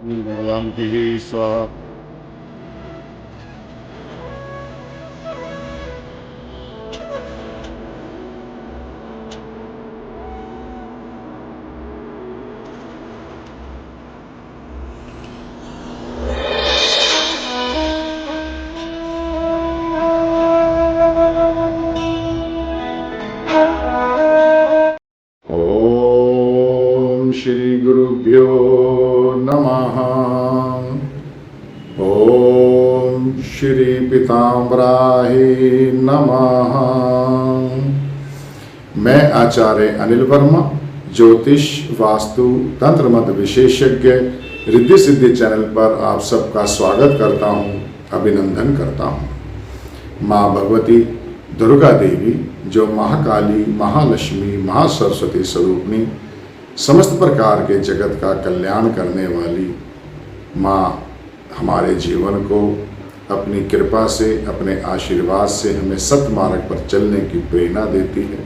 भगवन्ति स्वाहा। ओम श्री गुरुभ्यो नमः। ओम श्री पीताम्बराय नमः। मैं आचार्य अनिल वर्मा, ज्योतिष, वास्तु, तंत्र मंत्र विशेषज्ञ रिद्धि सिद्धि चैनल पर आप सबका स्वागत करता हूं, अभिनंदन करता हूं। माँ भगवती दुर्गा देवी जो महाकाली, महालक्ष्मी, महासरस्वती स्वरूपणी, समस्त प्रकार के जगत का कल्याण करने वाली माँ हमारे जीवन को अपनी कृपा से, अपने आशीर्वाद से हमें सत्य मार्ग पर चलने की प्रेरणा देती है।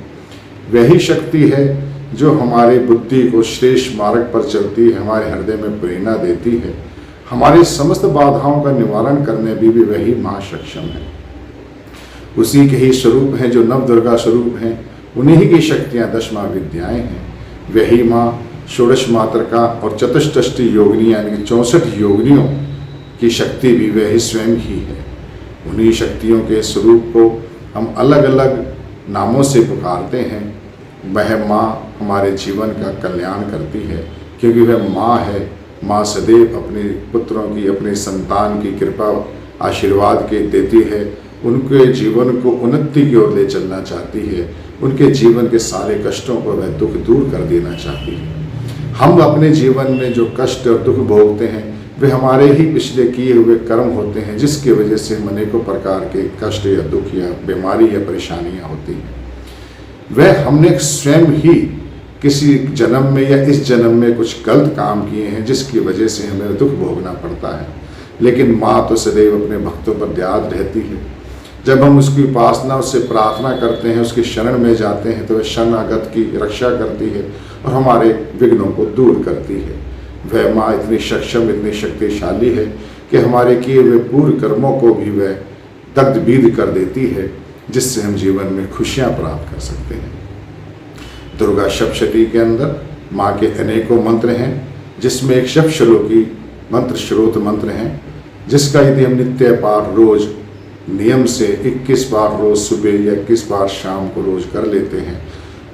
वही शक्ति है जो हमारी बुद्धि को श्रेष्ठ मार्ग पर चलती है, हमारे हृदय में प्रेरणा देती है। हमारी समस्त बाधाओं का निवारण करने भी वही माँ सक्षम है। उसी के ही स्वरूप हैं जो नव दुर्गा स्वरूप हैं, उन्हीं की शक्तियाँ 10 महाविद्याएँ हैं। वही माँ षोडश मातृका और चतुष्टष्टि योगिनी यानी 64 योगिनियों की शक्ति भी वही स्वयं ही है। उन्हीं शक्तियों के स्वरूप को हम अलग अलग नामों से पुकारते हैं। वह माँ हमारे जीवन का कल्याण करती है, क्योंकि वह माँ है। माँ सदैव अपने पुत्रों की, अपने संतान की कृपा आशीर्वाद के देती है। उनके जीवन को उन्नति की ओर ले चलना चाहती है। उनके जीवन के सारे कष्टों को वह दुख दूर कर देना चाहती है। हम अपने जीवन में जो कष्ट और दुख भोगते हैं वे हमारे ही पिछले किए हुए कर्म होते हैं, जिसकी वजह से हम अनेकों प्रकार के कष्ट या दुख या बीमारी या परेशानियां होती हैं। वह हमने स्वयं ही किसी जन्म में या इस जन्म में कुछ गलत काम किए हैं, जिसकी वजह से हमें दुख भोगना पड़ता है। लेकिन माँ तो सदैव अपने भक्तों पर दयाद रहती है। जब हम उसकी उपासना, उससे प्रार्थना करते हैं, उसकी शरण में जाते हैं, तो वह शरणागत की रक्षा करती है और हमारे विघ्नों को दूर करती है। वह माँ इतनी सक्षम, इतनी शक्तिशाली है कि हमारे किए हुए पूर्व कर्मों को भी वह दग्धबीध कर देती है, जिससे हम जीवन में खुशियाँ प्राप्त कर सकते हैं। दुर्गा सप्तशती के अंदर माँ के अनेकों मंत्र हैं, जिसमें एक सप्तश्लोकी मंत्र स्रोत मंत्र हैं, जिसका यदि हम नित्य पाठ रोज नियम से 21 बार रोज सुबह या 21 बार शाम को रोज कर लेते हैं,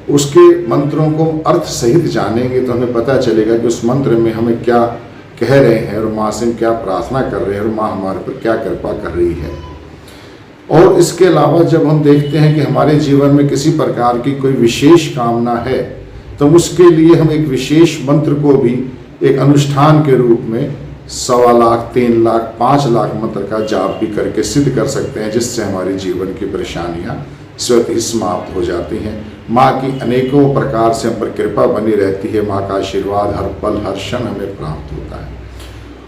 उसके मंत्रों को अर्थ सहित जानेंगे तो हमें पता चलेगा कि उस मंत्र में हमें क्या कह रहे हैं और माँ से क्या प्रार्थना कर रहे हैं और माँ हमारे पर क्या कृपा कर रही है। और इसके अलावा जब हम देखते हैं कि हमारे जीवन में किसी प्रकार की कोई विशेष कामना है, तो उसके लिए हम एक विशेष मंत्र को भी एक अनुष्ठान के रूप में 1.25 लाख, 3 लाख, 5 लाख मंत्र का जाप भी करके सिद्ध कर सकते हैं, जिससे हमारे जीवन की परेशानियां स्वतः ही समाप्त हो जाती हैं। माँ की अनेकों प्रकार से हम पर कृपा बनी रहती है। माँ का आशीर्वाद हर पल हर क्षण हमें प्राप्त होता है।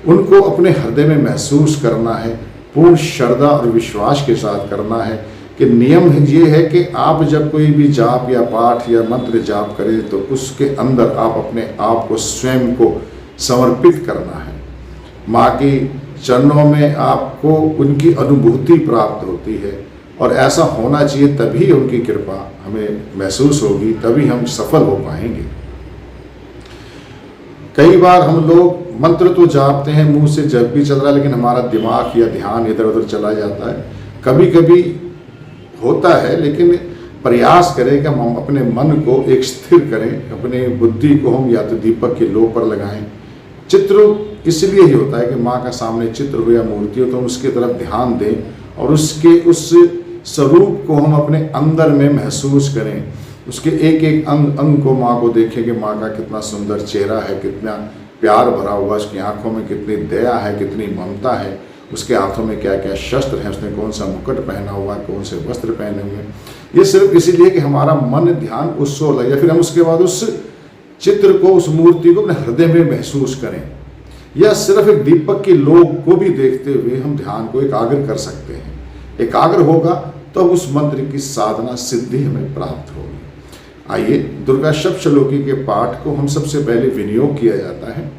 उनको अपने हृदय में महसूस करना है, पूर्ण श्रद्धा और विश्वास के साथ करना है। कि नियम ये है कि आप जब कोई भी जाप या पाठ या मंत्र जाप करें तो उसके अंदर आप अपने आप को स्वयं को समर्पित करना है। माँ की चरणों में आपको उनकी अनुभूति प्राप्त होती है, और ऐसा होना चाहिए, तभी उनकी कृपा हमें महसूस होगी, तभी हम सफल हो पाएंगे। कई बार हम लोग मंत्र तो जापते हैं, मुंह से जब भी चल रहा है, लेकिन हमारा दिमाग या ध्यान इधर उधर चला जाता है। कभी कभी होता है, लेकिन प्रयास करें कि हम अपने मन को एक स्थिर करें, अपने बुद्धि को हम या तो दीपक के लो पर लगाएं। चित्र इसलिए ही होता है कि माँ का सामने चित्र हो या मूर्ति हो तो हम उसकी तरफ ध्यान दें और उसके उस स्वरूप को हम अपने अंदर में महसूस करें। उसके एक एक अंग को माँ को देखें कि माँ का कितना सुंदर चेहरा है, कितना प्यार भरा हुआ, उसकी आंखों में कितनी दया है, कितनी ममता है, उसके हाथों में क्या क्या शस्त्र हैं, उसने कौन सा मुकुट पहना हुआ है, कौन से वस्त्र पहने हुए हैं। ये सिर्फ इसीलिए कि हमारा मन ध्यान उस ओर लगे, फिर हम उसके बाद उस चित्र को, उस मूर्ति को अपने हृदय में महसूस करें। या सिर्फ एक दीपक के लो को भी देखते हुए हम ध्यान को एकाग्र कर सकते हैं। एकाग्र होगा तो उस मंत्र की साधना सिद्धि हमें प्राप्त होगी। आइए दुर्गा सप्तश्लोकी के पाठ को हम सबसे पहले विनियोग किया जाता है।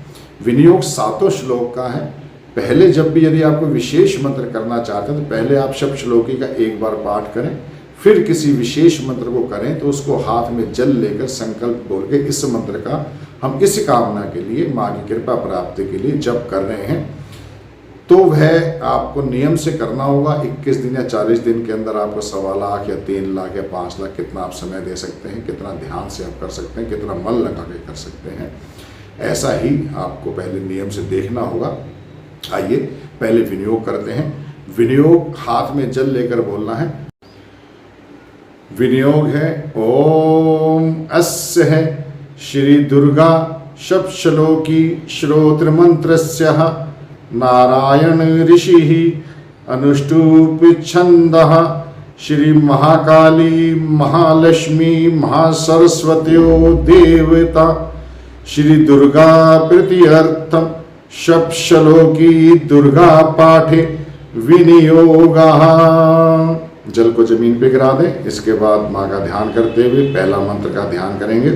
विनियोग 7 श्लोक का है। पहले जब भी यदि आपको विशेष मंत्र करना चाहते हैं तो पहले आप सप्तश्लोकी का एक बार पाठ करें, फिर किसी विशेष मंत्र को करें तो उसको हाथ में जल लेकर संकल्प बोल के इस मंत्र का हम इस कामना के लिए, माँ की कृपा प्राप्ति के लिए जप कर रहे हैं, तो वह आपको नियम से करना होगा। 21 दिन या 40 दिन के अंदर आपको 1.25 लाख या 3 लाख या 5 लाख, कितना आप समय दे सकते हैं, कितना ध्यान से आप कर सकते हैं, कितना मन लगा के कर सकते हैं, ऐसा ही आपको पहले नियम से देखना होगा। आइए पहले विनियोग करते हैं। विनियोग हाथ में जल लेकर बोलना है। विनियोग है ओम अस्य है श्री दुर्गा सप्तश्लोकी श्रोत्र मंत्रस्य नारायण ऋषि अनुष्टुप छंदः श्री महाकाली महालक्ष्मी महासरस्वत्यो देवता श्री दुर्गा प्रीत्यर्थम सप्तश्लोकी दुर्गा पाठे विनियोगः। जल को जमीन पे गिरा दें। इसके बाद माँ का ध्यान करते हुए पहला मंत्र का ध्यान करेंगे।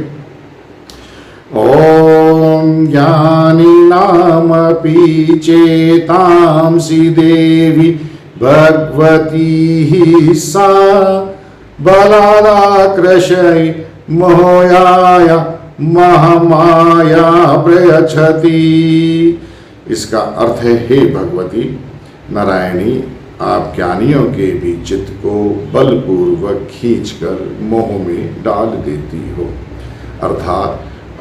ओम ज्ञानिनामपि चेतांसि देवी भगवती सा बलादाकृशै मोहाय महामाया प्रयच्छति। इसका अर्थ है, हे भगवती नारायणी, आप ज्ञानियों के भी चित्त को बलपूर्वक खींचकर मोह में डाल देती हो। अर्थात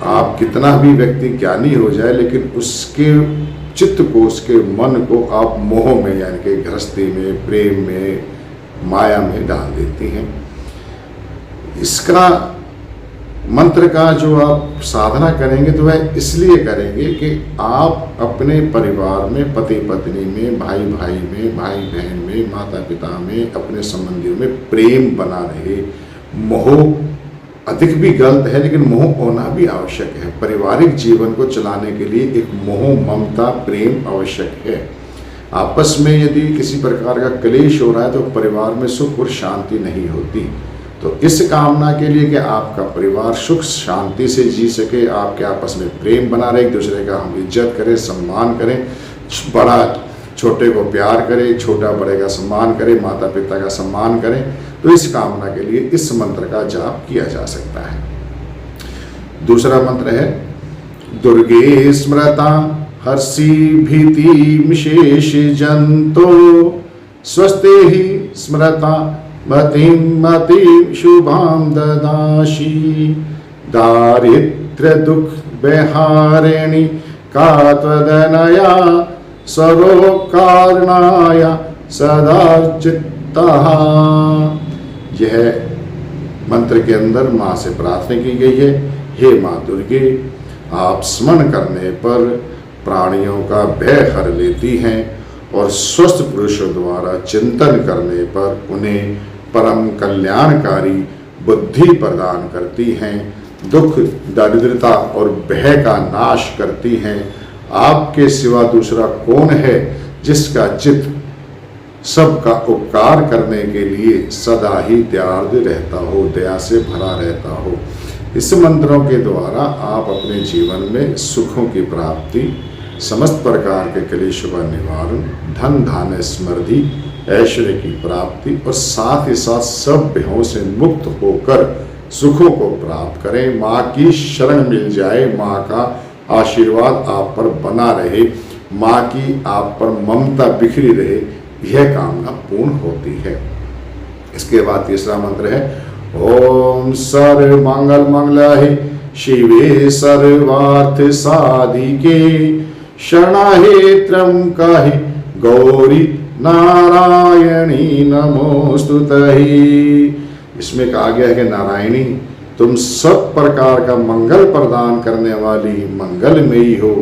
आप कितना भी व्यक्ति ज्ञानी हो जाए लेकिन उसके चित्त को, उसके मन को आप मोह में यानी कि गृहस्थी में, प्रेम में, माया में डाल देती हैं। इसका मंत्र का जो आप साधना करेंगे तो वह इसलिए करेंगे कि आप अपने परिवार में, पति पत्नी में, भाई भाई में, भाई बहन में, माता पिता में, अपने संबंधियों में प्रेम बना रहे। मोह अधिक भी गलत है लेकिन मोह होना भी आवश्यक है। पारिवारिक जीवन को चलाने के लिए एक मोह, ममता, प्रेम आवश्यक है। आपस में यदि किसी प्रकार का क्लेश हो रहा है तो परिवार में सुख और शांति नहीं होती। तो इस कामना के लिए कि आपका परिवार सुख शांति से जी सके, आपके आपस में प्रेम बना रहे, एक दूसरे का हम इज्जत करें, सम्मान करें, बड़ा छोटे को प्यार करे, छोटा बड़े का सम्मान करे, माता पिता का सम्मान करें, तो इस कामना के लिए इस मंत्र का जाप किया जा सकता है। दूसरा मंत्र है दुर्गे स्मृता हर्षि भीति विशेष जंतो स्वस्ते ही स्मृता मतिम शुभाम ददाशी दारिद्र्य दुख बेहारिणी का त्वदनया सरोकारणाय सदा चित्तः। यह मंत्र के अंदर माँ से प्रार्थना की गई है, हे माँ दुर्गे, आप स्मरण करने पर प्राणियों का भय हर लेती हैं और स्वस्थ पुरुषों द्वारा चिंतन करने पर उन्हें परम कल्याणकारी बुद्धि प्रदान करती हैं, दुख दारिद्रता और भय का नाश करती हैं। आपके सिवा दूसरा कौन है जिसका चित्त सबका उपकार करने के लिए सदा ही दयार्द रहता हो, दया से भरा रहता हो। इस मंत्रों के द्वारा आप अपने जीवन में सुखों की प्राप्ति, समस्त प्रकार के क्लेशों का निवारण, धन धान्य समृद्धि, ऐश्वर्य की प्राप्ति और साथ ही साथ सब भयों से मुक्त होकर सुखों को प्राप्त करें। माँ की शरण मिल जाए, माँ का आशीर्वाद आप पर बना रहे, माँ की आप पर ममता बिखरी रहे, यह कामना पूर्ण होती है। इसके बाद तीसरा मंत्र है ओम सर्व मंगल मंगलाहि शिवे सर्वार्थ साधिके शरणाहेत्रम काहि गौरी नारायणी नमोस्तुतहि। इसमें कहा गया है कि नारायणी, तुम सब प्रकार का मंगल प्रदान करने वाली मंगलमयी हो,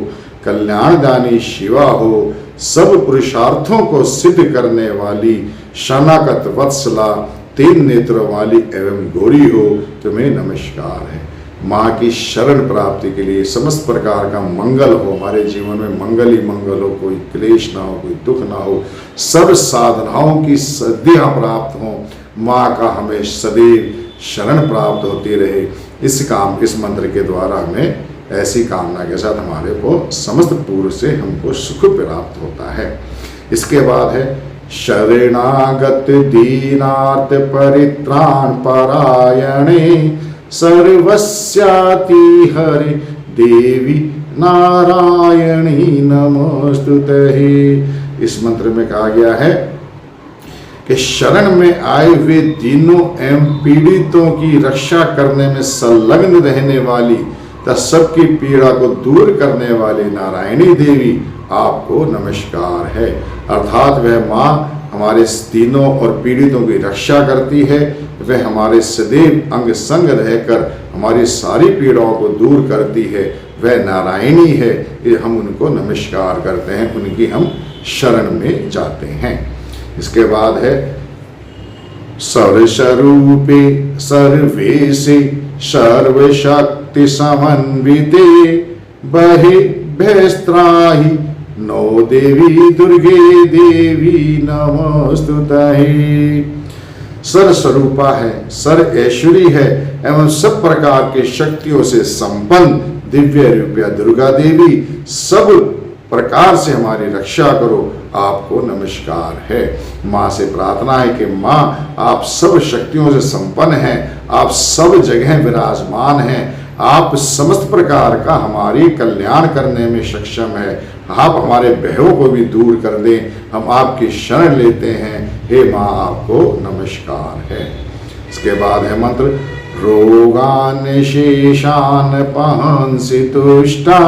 कल्याणदानी शिवा हो, सब पुरुषार्थों को सिद्ध करने वाली शरणागत वत्सला, 3 नेत्रों वाली एवं गौरी हो, तुम्हें नमस्कार है। माँ की शरण प्राप्ति के लिए समस्त प्रकार का मंगल हो, हमारे जीवन में मंगल ही मंगल हो, कोई क्लेश ना हो, कोई दुख ना हो, सब साधनाओं की सिद्धियाँ प्राप्त हों, माँ का हमें सदैव शरण प्राप्त होती रहे। इस मंत्र के द्वारा हमें ऐसी कामना के साथ हमारे को समस्त पूर्व से हमको सुख प्राप्त होता है। इसके बाद है शरणागत दीनार्थ परित्राण परायणे सर्वस्याति हरि देवी नारायणी नमोस्तुते। इस मंत्र में कहा गया है कि शरण में आए हुए दीनों एवं पीड़ितों की रक्षा करने में संलग्न रहने वाली तथा सबकी पीड़ा को दूर करने वाली नारायणी देवी आपको नमस्कार है। अर्थात वह माँ हमारे दीनों और पीड़ितों की रक्षा करती है, वह हमारे सदैव अंग संग रहकर हमारी सारी पीड़ाओं को दूर करती है, वह नारायणी है। ये हम उनको नमस्कार करते हैं, उनकी हम शरण में जाते हैं। इसके बाद है सर्वस्वरूपे सर्वेशे सर्वशक्ति समन्विते बहिर्भस्त्राहि नो देवी दुर्गे देवी नमोस्तुते। सर्वस्वरूपा है, सर्व ऐश्वरी है एवं सब प्रकार के शक्तियों से संपन्न दिव्य रूपा दुर्गा देवी, सब प्रकार से हमारी रक्षा करो, आपको नमस्कार है। माँ से प्रार्थना है कि माँ आप सब शक्तियों से संपन्न हैं, आप सब जगह विराजमान हैं, आप समस्त प्रकार का हमारी कल्याण करने में सक्षम है, आप हमारे भयों को भी दूर कर दें, हम आपकी शरण लेते हैं, हे माँ आपको नमस्कार है। इसके बाद है मंत्र रोगान शेषान पहंसि तुष्टा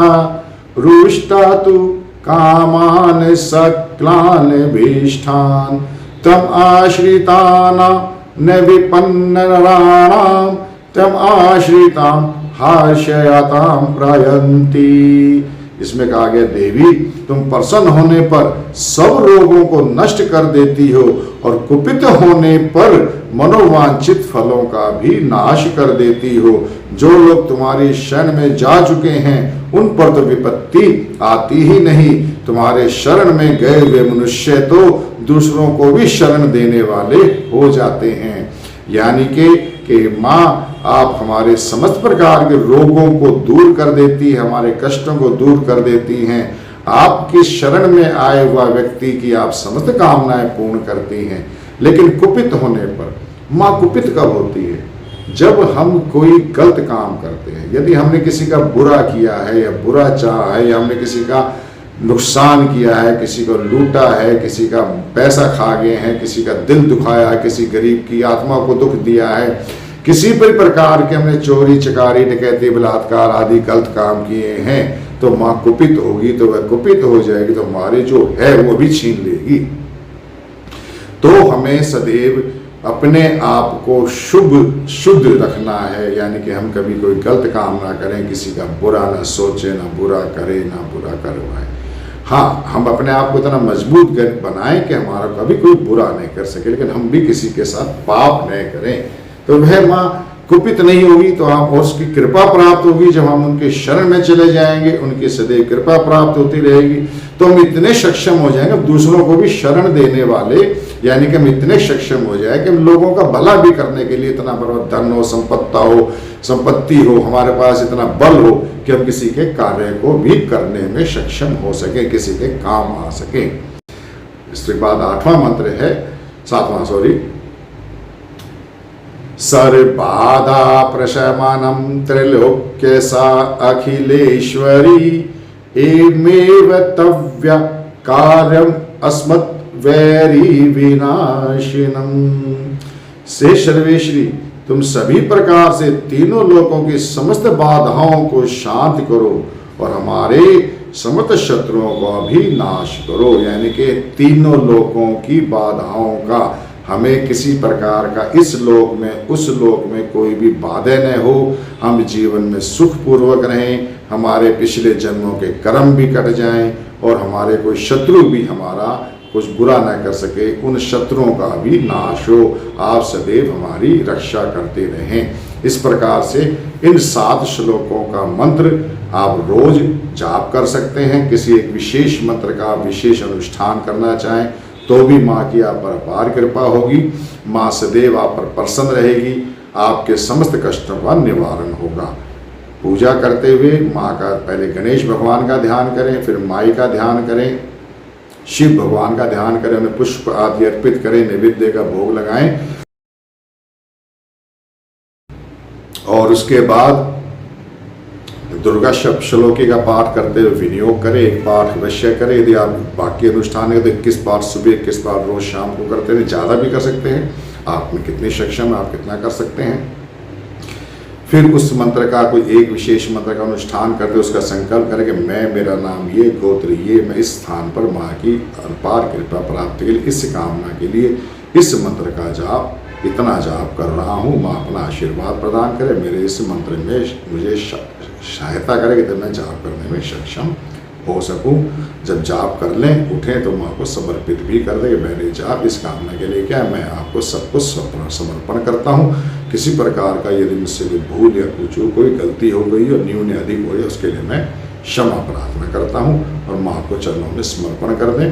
रुष्टा तु कामान सक्लान भीष्ठान तम आश्रिताना न विपन्नराणाम तम आश्रिताम हार्षयताम प्रयंती। इसमें कहा गया देवी तुम प्रसन्न होने पर सब रोगों को नष्ट कर देती हो और कुपित होने पर मनोवांछित फलों का भी नाश कर देती हो। जो लोग तुम्हारी शरण में जा चुके हैं उन पर तो विपत्ति आती ही नहीं, तुम्हारे शरण में गए हुए मनुष्य तो दूसरों को भी शरण देने वाले हो जाते हैं। यानी कि माँ आप हमारे समस्त प्रकार के रोगों को दूर कर देती है, हमारे कष्टों को दूर कर देती हैं। आपकी शरण में आए हुआ व्यक्ति की आप समस्त कामनाएं पूर्ण करती हैं। लेकिन कुपित होने पर माँ कुपित कब होती है? जब हम कोई गलत काम करते हैं, यदि हमने किसी का बुरा किया है या बुरा चाहा है या हमने किसी का नुकसान किया है, किसी को लूटा है, किसी का पैसा खा गए हैं, किसी का दिल दुखाया है, किसी गरीब की आत्मा को दुख दिया है, किसी भी प्रकार के हमने चोरी चकारी डकैती बलात्कार आदि गलत काम किए हैं, तो माँ कुपित होगी, तो वह कुपित हो जाएगी तो हमारे जो है वो भी छीन लेगी। तो हमें सदैव अपने आप को शुद्ध रखना है, यानी कि हम कभी कोई गलत काम ना करें, किसी का बुरा ना सोचे, ना बुरा करे, ना बुरा करवाए। हाँ, हम अपने आप को इतना मजबूत बनाएं कि हमारा कभी कोई बुरा नहीं कर सके, लेकिन हम भी किसी के साथ पाप नहीं करें, तो वह माँ कुपित नहीं होगी, तो हम उसकी कृपा प्राप्त होगी। जब हम उनके शरण में चले जाएंगे, उनकी सदैव कृपा प्राप्त होती रहेगी, तो हम इतने सक्षम हो जाएंगे दूसरों को भी शरण देने वाले, यानी कि हम इतने सक्षम हो जाए कि हम लोगों का भला भी करने के लिए इतना बड़ा धन हो, संपत्ति हो, हमारे पास इतना बल हो कि हम किसी के कार्य को भी करने में सक्षम हो सके, किसी के काम आ सके। इसके बाद 8वां मंत्र है, 7वां सर्वबाधा प्रशमनम त्रैलोक्य सा अखिलेश्वरी एमेव तव्य कार्यम अस्मत् वैरी विनाशिनम। से सर्वेश्वरी तुम सभी प्रकार से तीनों लोकों की समस्त बाधाओं को शांत करो और हमारे समस्त शत्रुओं का भी नाश करो। यानी कि तीनों लोकों की बाधाओं का हमें किसी प्रकार का इस लोक में उस लोक में कोई भी बाधा न हो, हम जीवन में सुख पूर्वक रहें, हमारे पिछले जन्मों के कर्म भी कट जाएं और हमारे कोई शत्रु भी हमारा कुछ बुरा न कर सके, उन शत्रुओं का भी नाश हो। आप सदैव हमारी रक्षा करते रहें। इस प्रकार से इन 7 श्लोकों का मंत्र आप रोज जाप कर सकते हैं। किसी एक विशेष मंत्र का विशेष अनुष्ठान करना चाहें तो भी माँ की आप पर अपार कृपा होगी। माँ सदैव आप पर प्रसन्न रहेगी, आपके समस्त कष्टों का निवारण होगा। पूजा करते हुए माँ का पहले गणेश भगवान का ध्यान करें, फिर माई का ध्यान करें, शिव भगवान का ध्यान करें, उन्हें पुष्प आदि अर्पित करें, नैवेद्य का भोग लगाएं और उसके बाद दुर्गा सप्तशती का पाठ करते हुए विनियोग करें। एक पाठ अवश्य करें। यदि आप बाकी अनुष्ठान है तो 21 पाठ सुबह, 21 पाठ रोज शाम को करते हैं। ज़्यादा भी कर सकते हैं, आप में कितनी सक्षम है आप कितना कर सकते हैं। फिर उस मंत्र का कोई एक विशेष मंत्र का अनुष्ठान करते उसका संकल्प करें कि मैं, मेरा नाम ये, गोत्र ये, मैं इस स्थान पर माँ की अपार कृपा प्राप्ति के लिए, इस कामना के लिए इस मंत्र का जाप, इतना जाप कर रहा हूँ। माँ अपना आशीर्वाद प्रदान करे, मेरे इस मंत्र में मुझे सहायता करे कि मैं जाप करने में सक्षम हो सकूं। जब जाप कर लें, उठें तो माँ को समर्पित भी कर दें कि मैंने जाप इस कामना के लिए क्या, मैं आपको सब कुछ समर्पण करता हूँ। किसी प्रकार का यदि मुझसे कोई भूल या कुछ कोई गलती हो गई और न्यून या अधिक हो गई, उसके लिए मैं क्षमा प्रार्थना करता हूँ और माँ को चरणों में समर्पण कर दें।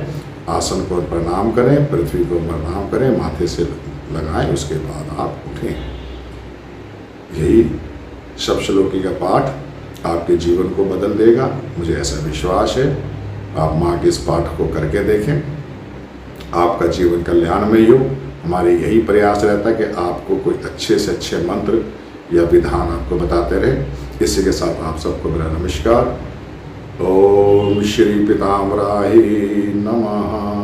आसन को प्रणाम करें, पृथ्वी को प्रणाम करें, माथे से लगाएं, उसके बाद आप उठें। यही सप्तशती का पाठ आपके जीवन को बदल देगा, मुझे ऐसा विश्वास है। आप माँ के इस पाठ को करके देखें, आपका जीवन कल्याणमय हो। हमारे यही प्रयास रहता है कि आपको कोई अच्छे से अच्छे मंत्र या विधान आपको बताते रहे। इसी के साथ आप सबको मेरा नमस्कार। ओम श्री पीताम्बराय नमः।